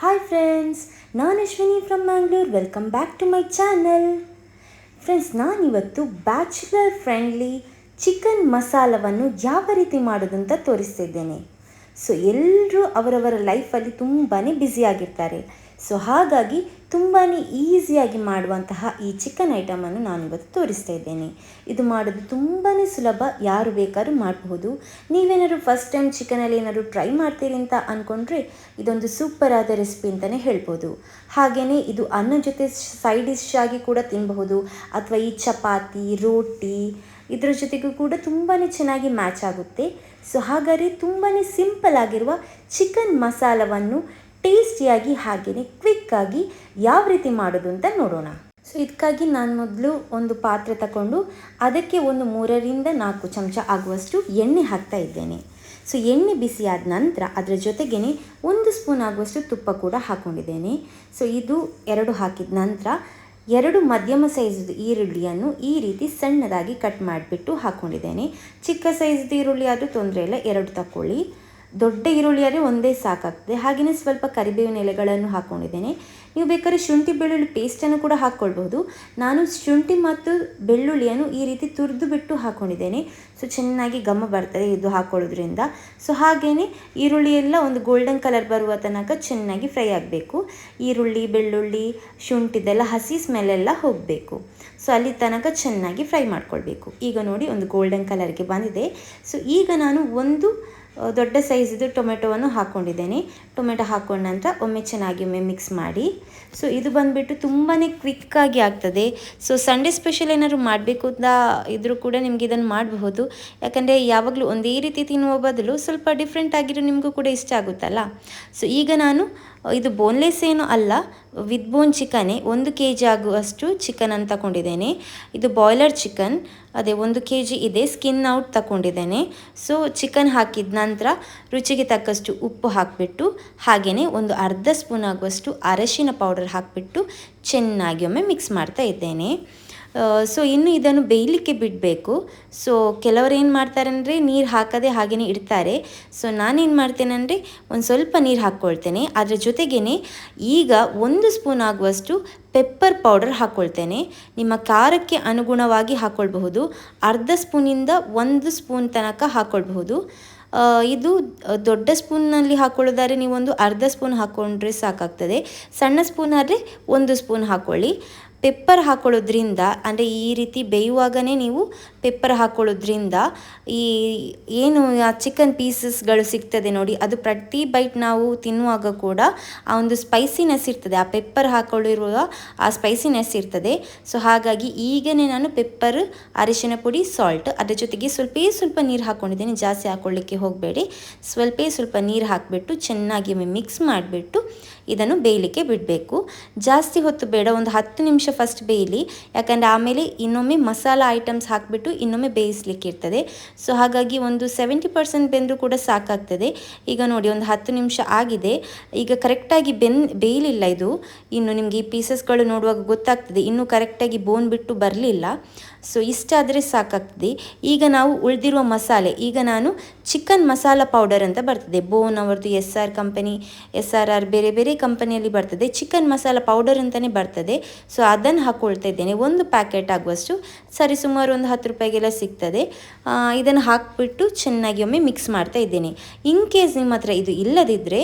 Hi friends, ನಾನು Ashwini from Mangalore. Welcome back to my channel. Friends, ನಾನಿವತ್ತು bachelor friendly chicken ಮಸಾಲವನ್ನು ಯಾವ ರೀತಿ ಮಾಡೋದಂತ ತೋರಿಸ್ತಿದ್ದೇನೆ. ಸೊ ಎಲ್ಲರೂ ಅವರವರ ಲೈಫಲ್ಲಿ ತುಂಬಾ ಬ್ಯುಸಿಯಾಗಿರ್ತಾರೆ. ಸೊ ಹಾಗಾಗಿ ತುಂಬಾ ಈಸಿಯಾಗಿ ಮಾಡುವಂತಹ ಈ ಚಿಕನ್ ಐಟಮನ್ನು ನಾನಿವತ್ತು ತೋರಿಸ್ತಾ ಇದ್ದೇನೆ. ಇದು ಮಾಡೋದು ತುಂಬಾ ಸುಲಭ, ಯಾರು ಬೇಕಾದ್ರೂ ಮಾಡಬಹುದು. ನೀವೇನಾದ್ರು ಫಸ್ಟ್ ಟೈಮ್ ಚಿಕನಲ್ಲಿ ಏನಾದ್ರು ಟ್ರೈ ಮಾಡ್ತೀರಿ ಅಂತ ಅಂದ್ಕೊಂಡ್ರೆ ಇದೊಂದು ಸೂಪರ್ ಆದ ರೆಸಿಪಿ ಅಂತಲೇ ಹೇಳ್ಬೋದು. ಹಾಗೆಯೇ ಇದು ಅನ್ನ ಜೊತೆ ಸೈಡ್ ಡಿಶ್ ಆಗಿ ಕೂಡ ತಿನ್ನಬಹುದು, ಅಥವಾ ಈ ಚಪಾತಿ, ರೋಟಿ ಇದರ ಜೊತೆಗೂ ಕೂಡ ತುಂಬಾ ಚೆನ್ನಾಗಿ ಮ್ಯಾಚ್ ಆಗುತ್ತೆ. ಸೊ ಹಾಗಾದರೆ ತುಂಬಾ ಸಿಂಪಲ್ ಆಗಿರುವ ಚಿಕನ್ ಮಸಾಲವನ್ನು ಟೇಸ್ಟಿಯಾಗಿ ಹಾಗೆಯೇ ಕ್ವಿಕ್ಕಾಗಿ ಯಾವ ರೀತಿ ಮಾಡೋದು ಅಂತ ನೋಡೋಣ. ಸೊ ಇದಕ್ಕಾಗಿ ನಾನು ಮೊದಲು ಒಂದು ಪಾತ್ರೆ ತಗೊಂಡು ಅದಕ್ಕೆ ಒಂದು 3-4 ಚಮಚ ಆಗುವಷ್ಟು ಎಣ್ಣೆ ಹಾಕ್ತಾ ಇದ್ದೇನೆ. ಸೊ ಎಣ್ಣೆ ಬಿಸಿ ಆದ ನಂತರ ಅದರ ಜೊತೆಗೇ 1 ಸ್ಪೂನ್ ಆಗುವಷ್ಟು ತುಪ್ಪ ಕೂಡ ಹಾಕ್ಕೊಂಡಿದ್ದೇನೆ. ಸೊ ಇದು 2 ಹಾಕಿದ ನಂತರ 2 ಮಧ್ಯಮ ಸೈಜ್ದು ಈರುಳ್ಳಿಯನ್ನು ಈ ರೀತಿ ಸಣ್ಣದಾಗಿ ಕಟ್ ಮಾಡಿಬಿಟ್ಟು ಹಾಕ್ಕೊಂಡಿದ್ದೇನೆ. ಚಿಕ್ಕ ಸೈಜ್ದು ಈರುಳ್ಳಿ ಆದರೂ ತೊಂದರೆ ಇಲ್ಲ, 2 ತಗೊಳ್ಳಿ. ದೊಡ್ಡ ಈರುಳ್ಳಿ ಆದರೆ ಒಂದೇ ಸಾಕಾಗ್ತದೆ. ಹಾಗೆಯೇ ಸ್ವಲ್ಪ ಕರಿಬೇವಿನ ಎಲೆಗಳನ್ನು ಹಾಕ್ಕೊಂಡಿದ್ದೇನೆ. ನೀವು ಬೇಕಾದ್ರೆ ಶುಂಠಿ ಬೆಳ್ಳುಳ್ಳಿ ಪೇಸ್ಟನ್ನು ಕೂಡ ಹಾಕ್ಕೊಳ್ಬಹುದು. ನಾನು ಶುಂಠಿ ಮತ್ತು ಬೆಳ್ಳುಳ್ಳಿಯನ್ನು ಈ ರೀತಿ ತುರಿದು ಬಿಟ್ಟು ಹಾಕ್ಕೊಂಡಿದ್ದೇನೆ. ಸೊ ಚೆನ್ನಾಗಿ ಘಮ ಬರ್ತದೆ ಇದು ಹಾಕ್ಕೊಳ್ಳೋದ್ರಿಂದ. ಸೊ ಹಾಗೆಯೇ ಈರುಳ್ಳಿ ಎಲ್ಲ ಒಂದು ಗೋಲ್ಡನ್ ಕಲರ್ ಬರುವ ತನಕ ಚೆನ್ನಾಗಿ ಫ್ರೈ ಆಗಬೇಕು. ಈರುಳ್ಳಿ, ಬೆಳ್ಳುಳ್ಳಿ, ಶುಂಠಿದೆಲ್ಲ ಹಸಿ ಸ್ಮೆಲ್ಲೆಲ್ಲ ಹೋಗಬೇಕು. ಸೊ ಅಲ್ಲಿ ತನಕ ಚೆನ್ನಾಗಿ ಫ್ರೈ ಮಾಡ್ಕೊಳ್ಬೇಕು. ಈಗ ನೋಡಿ ಒಂದು ಗೋಲ್ಡನ್ ಕಲರ್ಗೆ ಬಂದಿದೆ. ಸೊ ಈಗ ನಾನು ಒಂದು ದೊಡ್ಡ ಸೈಜ್ದು ಟೊಮೆಟೊವನ್ನು ಹಾಕ್ಕೊಂಡಿದ್ದೇನೆ. ಟೊಮೆಟೊ ಹಾಕ್ಕೊಂಡ ನಂತರ ಒಮ್ಮೆ ಮಿಕ್ಸ್ ಮಾಡಿ. ಸೊ ಇದು ಬಂದುಬಿಟ್ಟು ತುಂಬಾ ಕ್ವಿಕ್ಕಾಗಿ ಆಗ್ತದೆ. ಸೊ ಸಂಡೇ ಸ್ಪೆಷಲ್ ಏನಾದ್ರು ಮಾಡಬೇಕು ಅಂತ ಇದ್ರೂ ಕೂಡ ನಿಮ್ಗೆ ಇದನ್ನು ಮಾಡಬಹುದು. ಯಾಕಂದರೆ ಯಾವಾಗಲೂ ಒಂದೇ ರೀತಿ ತಿನ್ನುವ ಬದಲು ಸ್ವಲ್ಪ ಡಿಫ್ರೆಂಟ್ ಆಗಿರೋ ನಿಮಗೂ ಕೂಡ ಇಷ್ಟ ಆಗುತ್ತಲ್ಲ. ಸೊ ಈಗ ನಾನು ಇದು ಬೋನ್ಲೆಸ್ ಏನೂ ಅಲ್ಲ, ವಿತ್ ಬೋನ್ ಚಿಕನ್ನೇ 1 kg ಆಗುವಷ್ಟು ಚಿಕನನ್ನು ತಗೊಂಡಿದ್ದೇನೆ. ಇದು ಬಾಯ್ಲರ್ ಚಿಕನ್, ಅದೇ 1 kg ಇದೆ. ಸ್ಕಿನ್ ಔಟ್ ತಗೊಂಡಿದ್ದೇನೆ. ಸೊ ಚಿಕನ್ ಹಾಕಿದ ನಂತರ ರುಚಿಗೆ ತಕ್ಕಷ್ಟು ಉಪ್ಪು ಹಾಕಿಬಿಟ್ಟು ಹಾಗೆಯೇ ಒಂದು ಅರ್ಧ ಸ್ಪೂನ್ ಆಗುವಷ್ಟು ಅರಶಿನ ಪೌಡರ್ ಹಾಕಿಬಿಟ್ಟು ಚೆನ್ನಾಗಿ ಒಮ್ಮೆ ಮಿಕ್ಸ್ ಮಾಡ್ತಾ ಇದ್ದೇನೆ. ಸೊ ಇನ್ನು ಇದನ್ನು ಬೇಯಲಿಕ್ಕೆ ಬಿಡಬೇಕು. ಸೊ ಕೆಲವರು ಏನು ಮಾಡ್ತಾರೆ ಅಂದರೆ ನೀರು ಹಾಕದೆ ಹಾಗೆಯೇ ಇಡ್ತಾರೆ. ಸೊ ನಾನೇನು ಮಾಡ್ತೇನೆ ಅಂದರೆ ಒಂದು ಸ್ವಲ್ಪ ನೀರು ಹಾಕ್ಕೊಳ್ತೇನೆ. ಅದರ ಜೊತೆಗೇ ಈಗ 1 ಸ್ಪೂನ್ ಆಗುವಷ್ಟು ಪೆಪ್ಪರ್ ಪೌಡರ್ ಹಾಕ್ಕೊಳ್ತೇನೆ. ನಿಮ್ಮ ಖಾರಕ್ಕೆ ಅನುಗುಣವಾಗಿ ಹಾಕ್ಕೊಳ್ಬಹುದು. ಅರ್ಧ ಸ್ಪೂನಿಂದ 1 ಸ್ಪೂನ್ ತನಕ ಹಾಕ್ಕೊಳ್ಬಹುದು. ಇದು ದೊಡ್ಡ ಸ್ಪೂನ್ನಲ್ಲಿ ಹಾಕ್ಕೊಳ್ಳೋದಾದ್ರೆ ನೀವೊಂದು ಅರ್ಧ ಸ್ಪೂನ್ ಹಾಕ್ಕೊಂಡ್ರೆ ಸಾಕಾಗ್ತದೆ. ಸಣ್ಣ ಸ್ಪೂನ್ ಆದರೆ 1 ಸ್ಪೂನ್ ಹಾಕ್ಕೊಳ್ಳಿ. ಪೆಪ್ಪರ್ ಹಾಕ್ಕೊಳ್ಳೋದ್ರಿಂದ, ಅಂದರೆ ಈ ರೀತಿ ಬೇಯುವಾಗಲೇ ನೀವು ಪೆಪ್ಪರ್ ಹಾಕ್ಕೊಳ್ಳೋದ್ರಿಂದ ಈ ಏನು ಆ ಚಿಕನ್ ಪೀಸಸ್ಗಳು ಸಿಗ್ತದೆ ನೋಡಿ, ಅದು ಪ್ರತಿ ಬೈಟ್ ನಾವು ತಿನ್ನುವಾಗ ಕೂಡ ಆ ಒಂದು ಸ್ಪೈಸಿನೆಸ್ ಇರ್ತದೆ. ಆ ಪೆಪ್ಪರ್ ಹಾಕ್ಕೊಳ್ಳಿರುವ ಆ ಸ್ಪೈಸಿನೆಸ್ ಇರ್ತದೆ. ಸೊ ಹಾಗಾಗಿ ಈಗನೇ ನಾನು ಪೆಪ್ಪರ್, ಅರಿಶಿನ ಪುಡಿ, ಸಾಲ್ಟ್, ಅದರ ಜೊತೆಗೆ ಸ್ವಲ್ಪ ನೀರು ಹಾಕ್ಕೊಂಡಿದ್ದೇನೆ. ಜಾಸ್ತಿ ಹಾಕ್ಕೊಳ್ಳಿಕ್ಕೆ ಹೋಗಬೇಡಿ. ಸ್ವಲ್ಪ ನೀರು ಹಾಕಿಬಿಟ್ಟು ಚೆನ್ನಾಗಿ ಮಿಕ್ಸ್ ಮಾಡಿಬಿಟ್ಟು ಇದನ್ನು ಬೇಯಲಿಕ್ಕೆ ಬಿಡಬೇಕು. ಜಾಸ್ತಿ ಹೊತ್ತು ಬೇಡ, ಒಂದು 10 ನಿಮಿಷ ಫಸ್ಟ್ ಬೇಯಲಿ. ಯಾಕಂದರೆ ಆಮೇಲೆ ಇನ್ನೊಮ್ಮೆ ಮಸಾಲ ಐಟಮ್ಸ್ ಹಾಕಿಬಿಟ್ಟು ಇನ್ನೊಮ್ಮೆ ಬೇಯಿಸ್ಲಿಕ್ಕೆ ಇರ್ತದೆ. ಸೊ ಹಾಗಾಗಿ ಒಂದು 70% ಬೆಂದರೂ ಕೂಡ ಸಾಕಾಗ್ತದೆ. ಈಗ ನೋಡಿ ಒಂದು 10 ನಿಮಿಷ ಆಗಿದೆ. ಈಗ ಕರೆಕ್ಟಾಗಿ ಬೇಯಲಿಲ್ಲ ಇದು. ಇನ್ನು ನಿಮಗೆ ಈ ಪೀಸಸ್ಗಳು ನೋಡುವಾಗ ಗೊತ್ತಾಗ್ತದೆ, ಇನ್ನೂ ಕರೆಕ್ಟಾಗಿ ಬೋನ್ ಬಿಟ್ಟು ಬರಲಿಲ್ಲ. ಸೊ ಇಷ್ಟಾದರೆ ಸಾಕಾಗ್ತದೆ. ಈಗ ನಾವು ಉಳಿದಿರುವ ಮಸಾಲೆ, ಈಗ ನಾನು ಚಿಕನ್ ಮಸಾಲ ಪೌಡರ್ ಅಂತ ಬರ್ತದೆ, ಬೋನ್ ಅವರದ್ದು SR ಕಂಪನಿ, SRR ಬೇರೆ ಬೇರೆ ಕಂಪನಿಯಲ್ಲಿ ಬರ್ತದೆ. ಚಿಕನ್ ಮಸಾಲ ಪೌಡರ್ ಅಂತಲೇ ಬರ್ತದೆ. ಸೊ ಅದನ್ನು ಹಾಕ್ಕೊಳ್ತಾ ಇದ್ದೇನೆ. 1 ಪ್ಯಾಕೆಟ್ ಆಗುವಷ್ಟು, ಸರಿಸುಮಾರು ಒಂದು 10 ರೂಪಾಯಿಗೆಲ್ಲ ಸಿಗ್ತದೆ. ಇದನ್ನು ಹಾಕಿಬಿಟ್ಟು ಚೆನ್ನಾಗಿ ಒಮ್ಮೆ ಮಿಕ್ಸ್ ಮಾಡ್ತಾ ಇದ್ದೇನೆ. ಇನ್ ಕೇಸ್ ನಿಮ್ಮ ಹತ್ರ ಇದು ಇಲ್ಲದಿದ್ದರೆ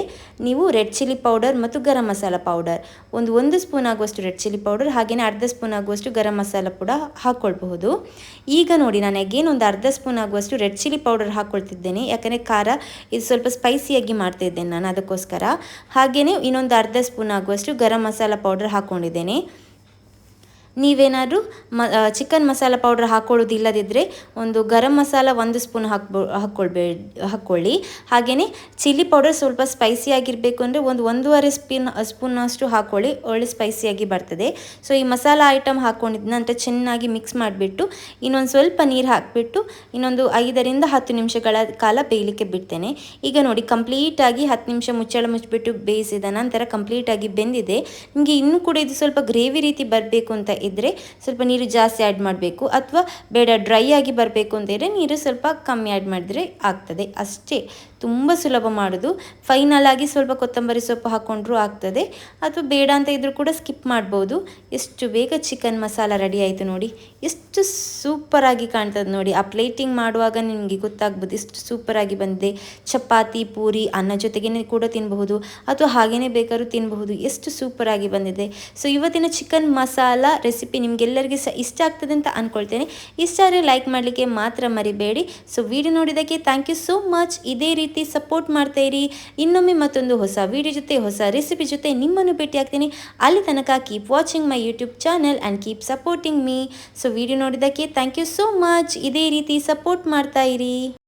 ನೀವು ರೆಡ್ ಚಿಲ್ಲಿ ಪೌಡರ್ ಮತ್ತು ಗರಂ ಮಸಾಲ ಪೌಡರ್, 1 ಸ್ಪೂನ್ ಆಗುವಷ್ಟು ರೆಡ್ ಚಿಲ್ಲಿ ಪೌಡರ್ ಹಾಗೆಯೇ ಅರ್ಧ ಸ್ಪೂನ್ ಆಗುವಷ್ಟು ಗರಂ ಮಸಾಲ ಕೂಡ ಹಾಕ್ಕೊಳ್ಬಹುದು. ಈಗ ನೋಡಿ ನಾನು ಅಗೇನ್ ಒಂದು ಅರ್ಧ ಸ್ಪೂನ್ ಆಗುವಷ್ಟು ರೆಡ್ ಚಿಲ್ಲಿ ಪೌಡರ್ ಹಾಕ್ಕೊಳ್ತಿದ್ದೇನೆ. ಯಾಕಂದರೆ ಖಾರ ಇದು ಸ್ವಲ್ಪ ಸ್ಪೈಸಿಯಾಗಿ ಮಾಡ್ತಾ ಇದ್ದೇನೆ ನಾನು, ಅದಕ್ಕೋಸ್ಕರ. ಹಾಗೆಯೇ ಇನ್ನೊಂದು ಅರ್ಧ ಸ್ಪೂನ್ ಆಗುವಷ್ಟು ಗರಂ ಮಸಾಲ ಪೌಡರ್ ಹಾಕ್ಕೊಂಡಿದ್ದೇನೆ. ನೀವೇನಾದರೂ ಚಿಕನ್ ಮಸಾಲ ಪೌಡರ್ ಹಾಕ್ಕೊಳ್ಳೋದಿಲ್ಲದಿದ್ದರೆ ಒಂದು ಗರಂ ಮಸಾಲ 1 ಸ್ಪೂನ್ ಹಾಕ್ಕೊಳ್ಳಿ. ಹಾಗೆಯೇ ಚಿಲ್ಲಿ ಪೌಡರ್ ಸ್ವಲ್ಪ ಸ್ಪೈಸಿಯಾಗಿರಬೇಕು ಅಂದರೆ ಒಂದು 1.5 ಸ್ಪೂನಷ್ಟು ಹಾಕ್ಕೊಳ್ಳಿ, ಒಳ್ಳೆ ಸ್ಪೈಸಿಯಾಗಿ ಬರ್ತದೆ. ಸೊ ಈ ಮಸಾಲ ಐಟಮ್ ಹಾಕ್ಕೊಂಡಿದ್ದ ನಂತರ ಚೆನ್ನಾಗಿ ಮಿಕ್ಸ್ ಮಾಡಿಬಿಟ್ಟು ಇನ್ನೊಂದು ಸ್ವಲ್ಪ ನೀರು ಹಾಕಿಬಿಟ್ಟು ಇನ್ನೊಂದು 5ರಿಂದ 10 ನಿಮಿಷಗಳ ಕಾಲ ಬೇಯಲಿಕ್ಕೆ ಬಿಡ್ತೇನೆ. ಈಗ ನೋಡಿ ಕಂಪ್ಲೀಟಾಗಿ 10 ನಿಮಿಷ ಮುಚ್ಚಿಬಿಟ್ಟು ಬೇಯಿಸಿದ ನಂತರ ಕಂಪ್ಲೀಟಾಗಿ ಬೆಂದಿದೆ. ನಿಮಗೆ ಇನ್ನೂ ಕೂಡ ಇದು ಸ್ವಲ್ಪ ಗ್ರೇವಿ ರೀತಿ ಬರಬೇಕು ಅಂತ ಇದ್ದರೆ ಸ್ವಲ್ಪ ನೀರು ಜಾಸ್ತಿ ಆ್ಯಡ್ ಮಾಡಬೇಕು, ಅಥವಾ ಬೇಡ ಡ್ರೈ ಆಗಿ ಬರಬೇಕು ಅಂತ ಇದ್ದರೆ ನೀರು ಸ್ವಲ್ಪ ಕಮ್ಮಿ ಆ್ಯಡ್ ಮಾಡಿದರೆ ಆಗ್ತದೆ ಅಷ್ಟೇ. ತುಂಬ ಸುಲಭ ಮಾಡೋದು. ಫೈನಲ್ ಆಗಿ ಸ್ವಲ್ಪ ಕೊತ್ತಂಬರಿ ಸೊಪ್ಪು ಹಾಕ್ಕೊಂಡ್ರೂ ಆಗ್ತದೆ, ಅಥವಾ ಬೇಡ ಅಂತ ಇದ್ರೂ ಕೂಡ ಸ್ಕಿಪ್ ಮಾಡ್ಬೋದು. ಎಷ್ಟು ಬೇಗ ಚಿಕನ್ ಮಸಾಲ ರೆಡಿ ಆಯಿತು ನೋಡಿ, ಎಷ್ಟು ಸೂಪರಾಗಿ ಕಾಣ್ತದೆ ನೋಡಿ. ಆ ಪ್ಲೇಟಿಂಗ್ ಮಾಡುವಾಗ ನಿಮಗೆ ಗೊತ್ತಾಗ್ಬೋದು ಎಷ್ಟು ಸೂಪರಾಗಿ ಬಂದಿದೆ. ಚಪಾತಿ, ಪೂರಿ, ಅನ್ನ ಜೊತೆಗೇ ಕೂಡ ತಿನ್ನಬಹುದು, ಅಥವಾ ಹಾಗೇ ಬೇಕಾದ್ರೂ ತಿನ್ನಬಹುದು. ಎಷ್ಟು ಸೂಪರಾಗಿ ಬಂದಿದೆ. ಸೊ ಇವತ್ತಿನ ಚಿಕನ್ ಮಸಾಲ ರೆಸಿಪಿ ನಿಮಗೆಲ್ಲರಿಗೂ ಸಹ ಇಷ್ಟ ಆಗ್ತದೆ ಅಂತ ಅಂದ್ಕೊಳ್ತೇನೆ. ಇಷ್ಟ ಆದರೆ ಲೈಕ್ ಮಾಡಲಿಕ್ಕೆ ಮಾತ್ರ ಮರಿಬೇಡಿ. ಸೊ ವಿಡಿಯೋ ನೋಡಿದ್ದಕ್ಕೆ ಥ್ಯಾಂಕ್ ಯು ಸೋ ಮಚ್. ಇದೇ ರೀತಿ ಸಪೋರ್ಟ್ ಮಾಡ್ತಾ ಇರಿ. ಇನ್ನೊಮ್ಮೆ ಮತ್ತೊಂದು ಹೊಸ ವಿಡಿಯೋ ಜೊತೆ, ಹೊಸ ರೆಸಿಪಿ ಜೊತೆ ನಿಮ್ಮನ್ನು ಭೇಟಿ ಆಗ್ತೀನಿ. ಅಲ್ಲಿ ತನಕ keep watching my YouTube channel and keep supporting me. So video ನೋಡಿದ್ದಕ್ಕೆ ಥ್ಯಾಂಕ್ ಯು ಸೋ ಮಚ್. ಇದೇ ರೀತಿ ಸಪೋರ್ಟ್ ಮಾಡ್ತಾ ಇರಿ.